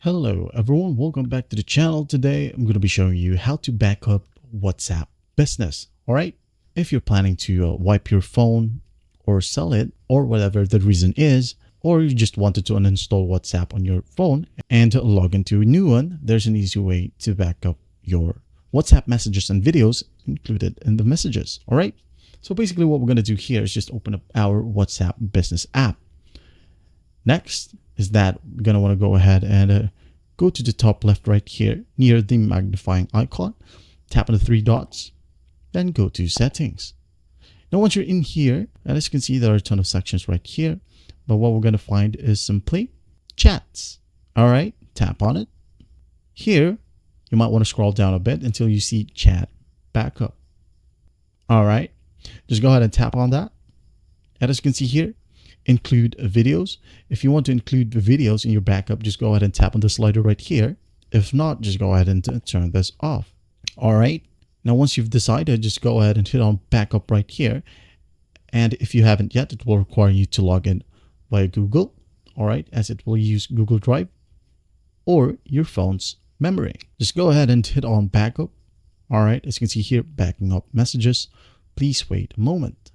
Hello everyone, welcome back to the channel. Today I'm going to be showing you how to back up WhatsApp Business. All right, if you're planning to wipe your phone or sell it or whatever the reason is, or you just wanted to uninstall WhatsApp on your phone and log into a new one, there's an easy way to back up your WhatsApp messages and videos included in the messages. All right, so basically what we're going to do here is just open up our WhatsApp Business app. Next is that we're going to want to go ahead and go to the top left right here near the magnifying icon, tap on the three dots, then go to settings. Now once you're in here, as you can see, there are a ton of sections right here, but what we're going to find is simply chats. All right, tap on it. Here, you might want to scroll down a bit until you see chat backup. All right, just go ahead and tap on that. And as you can see here, include videos. If you want to include the videos in your backup, just go ahead and tap on the slider right here. If not, just go ahead and turn this off. All right. Now, once you've decided, just go ahead and hit on backup right here. And if you haven't yet, it will require you to log in via Google. All right, as it will use Google Drive or your phone's memory. Just go ahead and hit on backup. All right, as you can see here, backing up messages. Please wait a moment.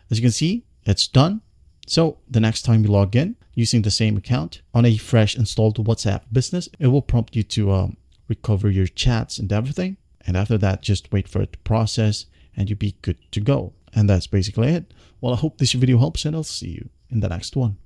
As you can see, it's done. So the next time you log in using the same account on a fresh installed WhatsApp Business, it will prompt you to recover your chats and everything. And after that, just wait for it to process and you'll be good to go. And that's basically it. Well, I hope this video helps and I'll see you in the next one.